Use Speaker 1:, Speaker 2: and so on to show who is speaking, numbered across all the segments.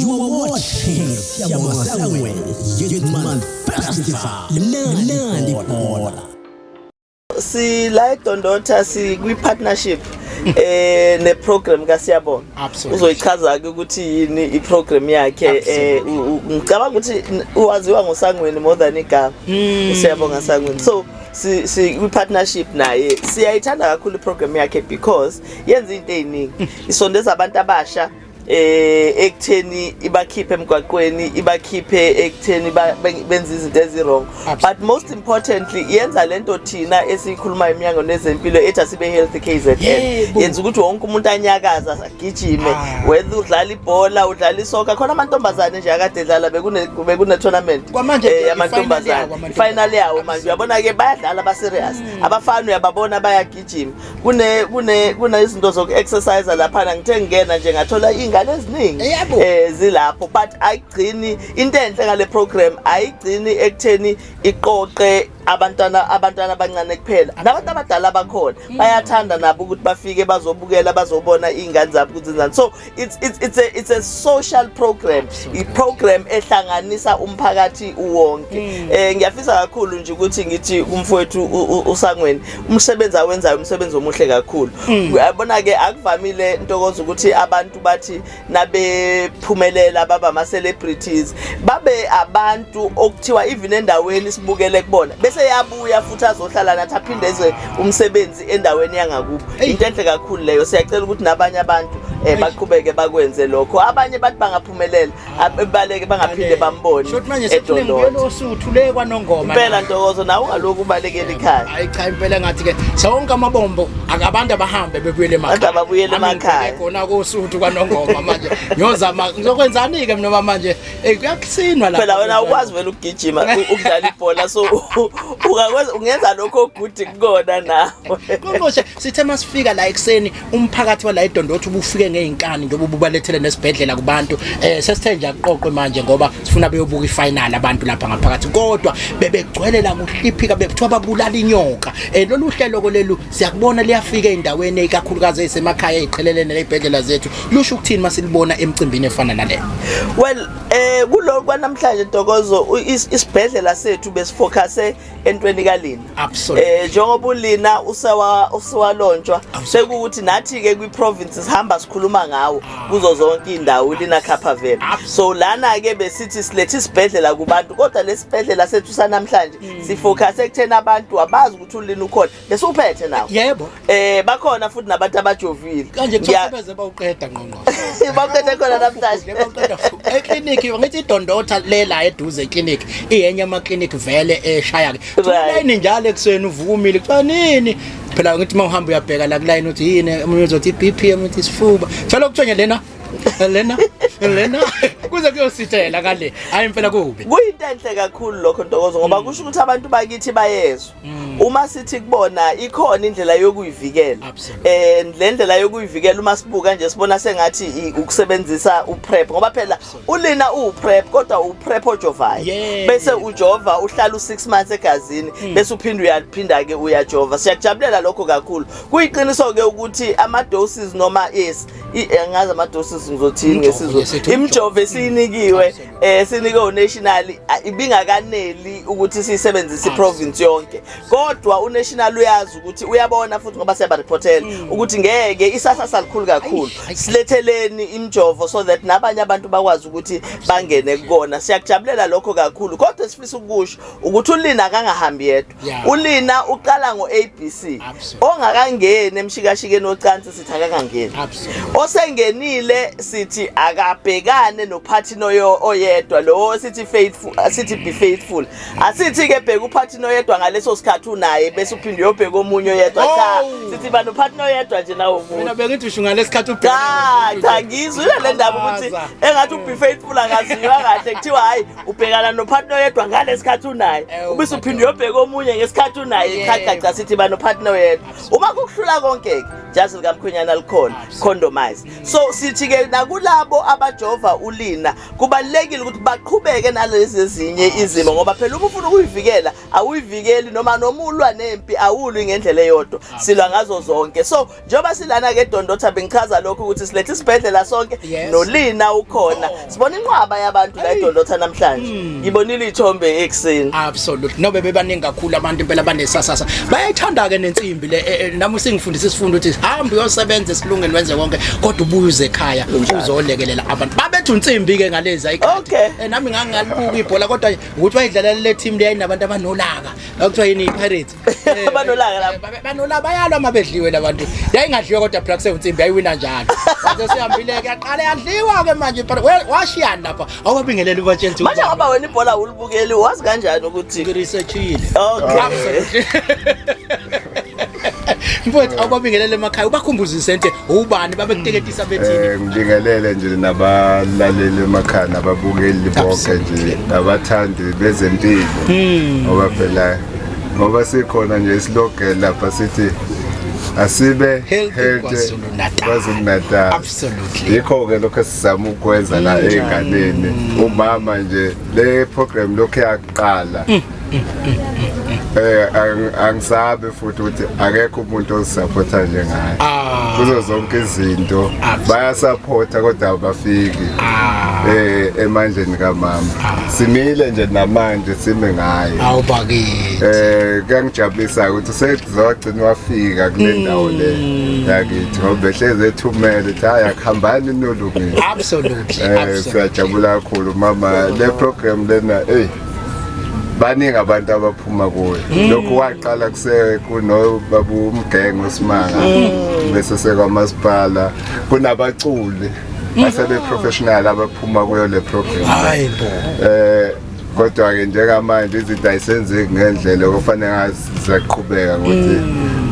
Speaker 1: You are watching Siyabonga Sangweni Youth Month Festival. Mnandi Bhola.
Speaker 2: Si la eDondotha si kwi partnership ne program kaSiyabonga. Uzoyichaza ke ukuthi yini I program yakhe ngicabanga ukuthi uwaziwa ngoSangweni more than igama uSiyabonga Sangweni. So si kwi partnership naye siyayithanda kakhulu I program yakhe because yenza into eziningi isondeza abantu abasha ekutheni ibakhiphe emgwaqweni ibakhiphe ekutheni benza izinto ezirong but most importantly yenza lento thina esikhuluma iminyango nezempilo ethi asibe healthy KZN yenza ukuthi wonke umuntu anyakaza agijime whether udlala ibhola udlala isoccer khona amantombazane nje akade edlala bekune tournament yamantombazane final yawo manje uyabona ke bayadlala ba serious abafana uyababona bayagijima kune izinto zoku exercise lapha ngithe ngena nje ngathola ingane eziningi zilapho but ayigcini into enhle ngale program ayigcini ekutheni iqoqe abantwana abancane kuphela nabantu abadala bakhona bayathanda nabo ukuthi bafike bazobukela bazobona izingane zabo ukuthi njani so it's a social program I program ehlanganisa umphakathi uwonke ngiyafisa kakhulu nje ukuthi ngithi umfowethu uSangweni umsebenzi awenzayo umsebenzi omuhle kakhulu uyabona ke akuvamile intokozo ukuthi abantu bathi nabephumelela baba ama celebrities babe abantu okuthiwa even endaweni sibukele kubona bese yabuya futhi azohlala nathi aphindeze umsebenzi endaweni yangakubo into enhle kakhulu leyo siyacela ukuthi nabanye abantu baqhubeke bakwenze lokho abanye bathi bangaphumelela abaleke bangaphinde bambone
Speaker 3: eDondotha osuthu kwaNongoma
Speaker 2: impela Ntokozo nawe ungaloku ubalekela ekhaya
Speaker 3: hayi cha impela ngathi ke sonke amabombo akabantu abahambe bebuyele emakhaya
Speaker 2: abantu abuyele emakhaya
Speaker 3: khona kosuthu kwaNongoma manje ngiyozama ngizokwenzani ke mina manje kuyakusinwa la
Speaker 2: phela wena ukwazi vele ukugijima ukudlala ibhola so ungakwazi ungenza lokho good kukona nawe
Speaker 3: konke sithe masifika la ekseni umphakathi wala eDondotha ubufike ngeinkani njengoba ubalethele nesibhedlela kubantu sesithe nje aqoqwe manje ngoba sifuna beyobuka ifinal abantu lapha ngaphakathi kodwa bebegcwele la kuhliphika bekuthiwa babulala inyoka lolu hlelo lelu siyakubona liyafika endaweni ikakhulukazi esemakhaya eziqhelelene nezibhedlela zethu lusho ukuthini masilibona emcimbini efana nale
Speaker 2: well kuloko kwanamhlanje Ntokozo isibhedlela sethu besifocuse entweni kaLina njengoba uLina usewalonjwa sekuthi nathi ke kwi provinces hamba sikhuluma ngawo kuzo zonke indawo Lina Kaphavela so lana ke besithi silethe isibhedlela kubantu kodwa lesibhedlela sethu sanamhlanje sifocuse ekuthena abantu abazi ukuthi uLina ukhona bese uphethe nawo
Speaker 3: yebo
Speaker 2: bakhona futhi nabantu abajovile
Speaker 3: kanje kusebeze bawuqeda ngqongqo
Speaker 2: baqeda khona namhlanje
Speaker 3: eclinic ngithi iDondotha lela eduze eclinic iyenye ama clinic vele eshaya ke line njalo ekuseni uvumile kuthiwa nini phela ngithi mawuhamba uyabheka la kuline uthi yini umuntu uzothi iBP umuntu isifuba phela kuthonye lena kuze kuyosithela kale hayi impela kubi
Speaker 2: kuyinto enhle kakhulu lokho Ntokozo ngoba kusho ukuthi abantu bakithi bayezwa uma sithi kubona ikhona indlela yokuyivikela le ndlela yokuyivikela uma sibuka nje sibona sengathi ukusebenzisa uPrep ngoba phela uLina uPrep kodwa uPrep ojovayo bese ujova uhlala u6 months egazini bese uyaphinda ke uyajova siyajabulela lokho kakhulu kuyiqiniso ke ukuthi ama doses noma ngazi ama doses ngizothini ngesizwe imjovo esinikiwe sinike national ibingakaneli ukuthi sisebenzise iprovince yonke kodwa unational uyazi ukuthi uyabona futhi ngoba siyaba reportela ukuthi ngeke isasasa likhulu kakhulu siletheleni imjovo so that nabanye abantu bakwazi ukuthi bangene kukona siyakujabulela lokho kakhulu kodwa sifisa ukusho ukuthi uLina akangahambi yedwa uLina uqala ngoABC ongakangeni emshikashikeni ocansi sithi akangangeni osengenile sithi akabhekane noPhathino oyedwa lo sithi faithful asithi be faithful asithi ke bheka uPhathino oyedwa ngaleso sikhathi unaye bese uphinde uyobheka omunye oyedwa cha sithi bani uPhathino oyedwa nje nawo umuntu
Speaker 3: mina bengithi usho ngalesikhathi ubheka
Speaker 2: cha ngizwe le ndaba ukuthi engathi ube faithful angaziwa kahle kuthiwa hayi ubhekana noPhathino oyedwa ngalesikhathi unaye ubese uphinde uyobheka omunye ngesikhathi unaye cha sithi bani uPhathino oyedwa uma kukuhlula konke jazi likamkhwenyana likhona condomize. So sithi ke nakulabo abajova ulina kubalekile ukuthi baqhubeke nalezi ezinye izimo ngoba phela uma ufuna ukuyivikela awuyivikeli noma ulwa nempi awulwi ngendlela eyodwa silwa ngazo zonke. So njoba silana ke Dondotha bengichaza lokho ukuthi silethe isibhedlela sonke nolina ukhona sibona inqwaba yabantu la eDondotha namhlanje ngibonile ithombe ekseni.
Speaker 3: Absolutely nobe bebaningi kakhulu abantu impela banesasasa bayayithanda ke nensimbi le nami singifundisa isifundo ukuthi hamba uyosebenza esilungeni wenze konke kodwa ubuye ekhaya uzolekelela abantu babethu insimbi ke ngalezi ayikho nami ngangalibuka ibhola kodwa ukuthi bayidlalela le team leyi nabantu abanolaka okuthiwa yini iPirates
Speaker 2: banolaka lapha
Speaker 3: banolaka bayalwa mabedliwe labantu yayingadliwe kodwa Black Sevens insimbi yayiwina njalo manje sihambile ke yaqala yadliwa ke manje washiyana lapha awabingelela ubatshela ukuthi
Speaker 2: manje ngoba wena ibhola ulibukeli wazi kanjani ukuthi
Speaker 3: ngiresearchile
Speaker 2: okay
Speaker 3: mfowethu awabingelele emakhaya ubakhumbuza isente ubani babekuteketisa bethini
Speaker 4: ngibingelele nje nabalaleli emakhaya nababukeli bonke nje nabathandi bezempilo ngoba phela ngoba sikhona nje isilogela lapha sithi asibe healthy KwaZulu-Natal.
Speaker 3: Absolutely.
Speaker 4: Yikho ke lokho sizama ukwenza la enganeni umama nje le program lokho yaqala angisabe futhi ukuthi akekho umuntu osupporta njengaye kuzo zonke izinto bayasupporta kodwa abafiki emandleni kamama simile nje namanje sime ngayo
Speaker 3: awubakithi
Speaker 4: kuyangijabulisa ukuthi sekuzogcina wafika kule ndawo le yakithi ngoba behleze ethumele ukuthi hayi akuhambani nolungile.
Speaker 3: Absolutely
Speaker 4: siyajabula kakhulu mama le program lena baningi abantu abaphuma kuyo lokho waqala kuno babu umgengo osimanga bese sekwamasipala kunabaculi asebe professional abaphuma kuyo le program
Speaker 3: hayibo
Speaker 4: kodwa ke njengamanje izinto ayisenzeki ngendlela okufanele ngazaqhubeka ukuthi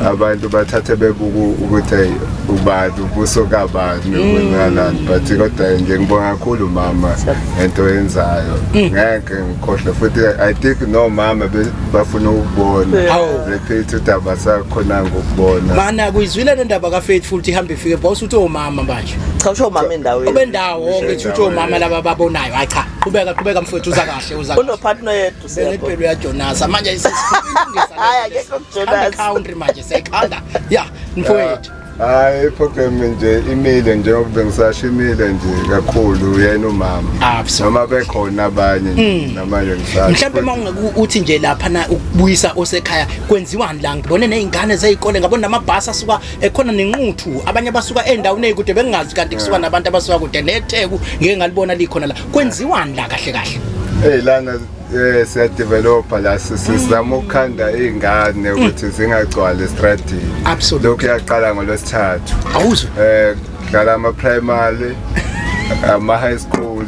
Speaker 4: abantu bathathe bebuka ukuthi ubani ubuso kabani ukwenalani but kodwa nje ngibonga kakhulu mama ngento yenzayo ngeke ngikhohle futhi I think no mama bafuna ukubona repeat udaba sakhona ngokubona
Speaker 3: mana kuyizwile le ndaba ka Faithful ihambe ifike boss uthi omama manje
Speaker 2: cha usho mama endaweni
Speaker 3: obendawo ngithi uthi omama laba babonayo hayi cha qhubeka mfowethu uza kahle uza
Speaker 2: uno partner yethu
Speaker 3: siyabona ya Jonas manje isifundisa
Speaker 2: hayi akekho Jonas
Speaker 3: country manje sekhanda mfowethu
Speaker 4: hayi program nje imile njengoba bengisashimile nje kakhulu yena umama noma bekhona abanye namanje ngisasho
Speaker 3: mhlawumbe mawuthi nje lapha na ukubuyisa osekhaya kwenziwani la ngibone nezingane zezikole ngabona namabhasi asuka ekhona nenquthu abanye basuka endaweni ezikude bengazi kanti kusuka nabantu abasuka kude netheku ngeke ngalibona likhona la kwenziwani la kahle
Speaker 4: lana siyadevelopa la sizama ukukhanda izingane ukuthi zingagcwala estradini lokho yaqala ngolwesithathu
Speaker 3: awuzwe
Speaker 4: dlala ama primary ama high school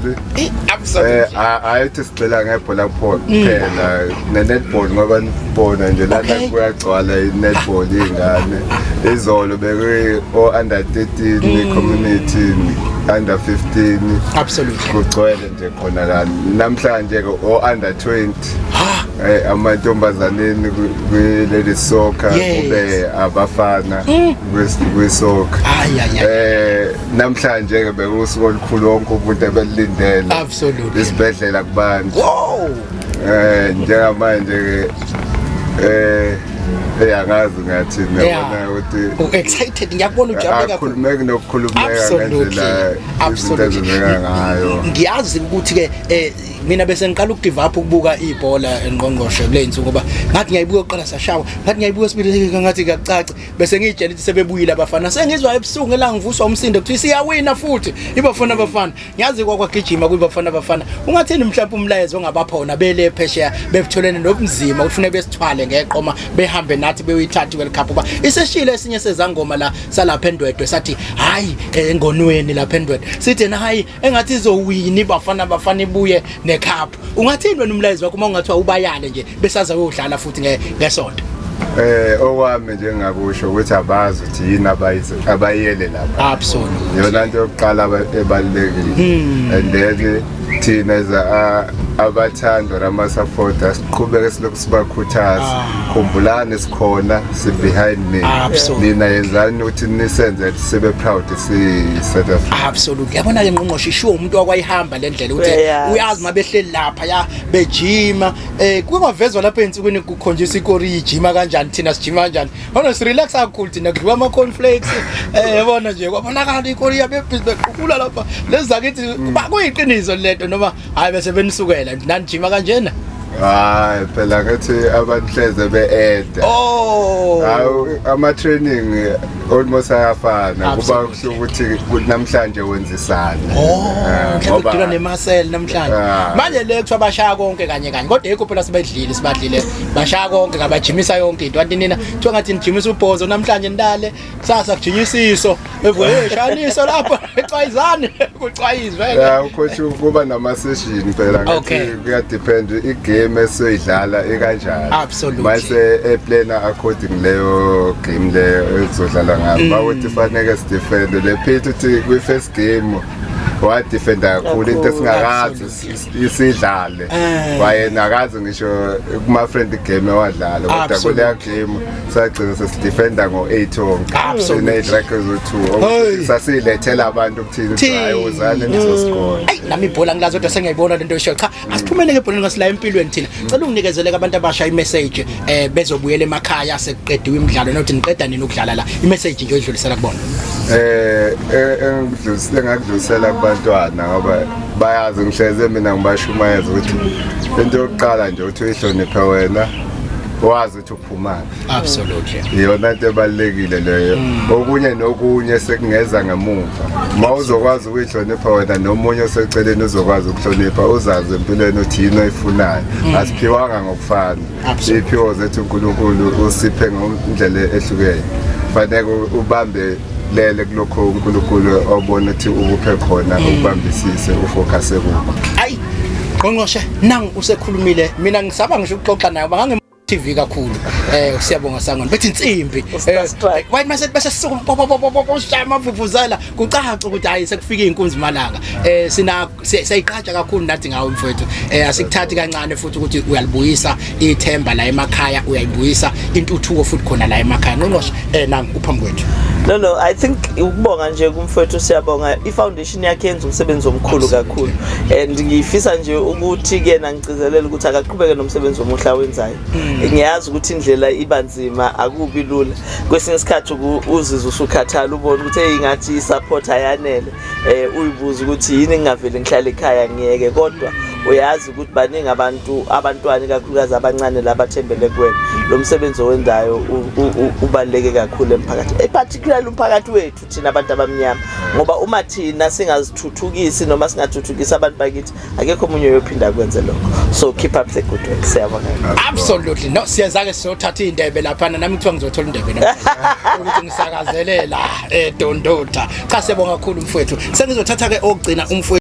Speaker 4: ayithi sicela ngebhola kuphela netball ngoba nibona nje lana kuyagcwala inetball izingane izolo beke under 13 community under 15
Speaker 3: absolutely
Speaker 4: kugcwele nje khona la namhlanje ke under 20 amantombazaneni kwi soccer kube abafana kwi-soccer namhlanje ke bekusuku olukhulu wonke umuntu ebelindela
Speaker 3: absolutely
Speaker 4: isibhedlela kubantu njengamanje ke angazi ngathi ngiyabona ukuthi
Speaker 3: excited ngiyakubona ujabule kakhulu
Speaker 4: akhulumeke nokukhulumeka ngendlela izinto ngayo
Speaker 3: ngiyazi ukuthi ke mina bese ngiqala ukugive up ukubuka ibhola enqongqoshe kulenzi ngoba ngathi ngiyayibuka oqala sashawa ngathi ngiyayibuka sibili ngathi kuyacaca bese ngijela ukuthi sebebuyile abafana sengizwa ebusuku elangivuswa umsindo kuthi siyawina futhi ibafana abafana ngiyazi kwagijima kuyibafana abafana ungathini mhlawumbe umlayezo ongabaphona bele phesheya bebutholene nobunzima kufanele besithwale ngeqoma behambe nathi bewuyithatha World Cup kuba iseshile esinye sezangoma la salapha endwedwe sathi hayi engonweni lapha endwedwe sithi hayi engathi izowina ibafana abafana ibuye necup ungathini wena umlayezo wakho uma ungathiwa ubayale nje besaza uyodlala futhi ngesonto
Speaker 4: okwami nje ngakusho ukuthi abazi ukuthi yini abayele lapha
Speaker 3: absolutely
Speaker 4: yona nto yokuqala ebalekile and then thina abathandwa nama-supporter siqhubeke silokhu sibakhuthaza khumbulani sikhona si-behind nina yenzani ukuthi nisenze sibe proud si-South Africa.
Speaker 3: Absolutely. Yabona-ke Ngqongqoshe ishiwo umuntu wakwayihamba le ndlela ukuthi uyazi uma behleli lapha ya bejima kungavezwa lapha ensukwini kukhonjiswa ikori ijima kanjani thina sijima kanjani hona sirelax kakhulu thina kudliwa ama-cornflakes yabona nje kwabonakala ikori yabebhizi beqhukula lapha lezi zakithi kuyiqiniso lento noma hhayi bese benisukela nanijima kanjena.
Speaker 4: Hayi phela ngathi abantu hleze be-eda ama-training almost ayafana kuba kusho ukuthi namhlanje wenzisana
Speaker 3: mhlawumbe udila nemaseli namhlanje manje le kuthiwa bashaya konke kanye kodwa yikho phela sibadlile bashaya konke ngabajimisa yonke into kanti nina kuthiwa ngathi nijimisa ubhozo namhlanje nidale kusasa kujinyisiso shaniso lapho ecwayizane kucwayizwe
Speaker 4: ukhothi kuba nama-session phela ngathi kuyadepend igame esoyidlala ekanjani mase eplana according leyo game leyo ezodlala ngayo bakuthi faneke sidefende lephethe ukuthi kwi-first game wadefenda kakhulu into esingakazi isidlale wayena akazi ngisho kuma-friend game ewadlala kodwa kuleya game sagcina sesidefenda ngo-8 onke sine-records o-2 sasiyilethela abantu ukuthini hayi wozani nizosikora.
Speaker 3: Nami ibhola ngilazi kodwa sengiyayibona lento esho cha asiphumele ngebholeni ngasila empilweni thina cela unginikezele abantu abasha imessage bezobuyela emakhaya sekuqediwe imidlalo nokuthi niqeda nini ukudlala la imessage nje oyidlulisela kubona.
Speaker 4: Engakudlulisela kubantwana ngoba bayazi ngihleze mina ngibashumayeza ukuthi into yokuqala nje ukuthi uyihloniphe wena wazi ukuthi uphumaphi.
Speaker 3: Absolutely.
Speaker 4: Iyona into ebalulekile leyo. Okunye nokunye sekungeza ngemuva. Uma uzokwazi ukuyihlonipha wena nomunye oseceleni uzokwazi ukuhlonipha uzazi empilweni ukuthi yini oyifunayo. Asiphiwanga ngokufana. Iphiwo zethu uNkulunkulu usiphe ngendlela ehlukene. Fanele ubambe lele kulokho uNkulunkulu obona ukuthi ukuphe khona ukubambisise ufocus ekukho.
Speaker 3: Hayi Ngqongqoshe nang usekhulumile mina ngisaba ngisho ukuxoxa naye bangange TV kakhulu siyabonga sangona bethi insimbi why mase bese sisuku shama vuvuzela kucaca ukuthi hayi sekufika inkunzi malanga sina siyayiqhatsha kakhulu nathi ngawo mfowethu asikuthathi kancane futhi ukuthi uyalibuyisa ithemba la emakhaya uyayibuyisa intuthuko futhi khona la emakhaya Ngqongqoshe nami uphambi kwethu.
Speaker 2: No, I think ukubonga nje kumfowethu siyabonga ifoundation yakhe yenza umsebenzi omkhulu kakhulu and ngifisa nje ukuthi ke nangicizelela ukuthi akaqhubeke nomsebenzi omuhle awenzayo. Ngiyazi ukuthi indlela ibanzima akubi lula kwesinye isikhathi uzizwe usukhathala ubona ukuthi engathi isupport ayanele uyibuza ukuthi yini ngingavele ngihlale ekhaya ngiyeke kodwa uyazi ukuthi baningi abantwana kakhulukazi abancane labathembele kuwena lo msebenzi owenzayo ubaleke kakhulu emphakathini particularly umphakathi wethu thina abantu abamnyama ngoba uma thina singazithuthukisi noma singathuthukisa abantu bakithi akekho umunye oyophinda kwenze lokho so keep up the good work siyabonga.
Speaker 3: Absolutely no siyazake siyothatha indebe lapha nami kuthiwa ngizothola indebe ukuthi ngisakazelela eDondota cha siyabonga kakhulu mfowethu sengizothatha ke okugcina umfowethu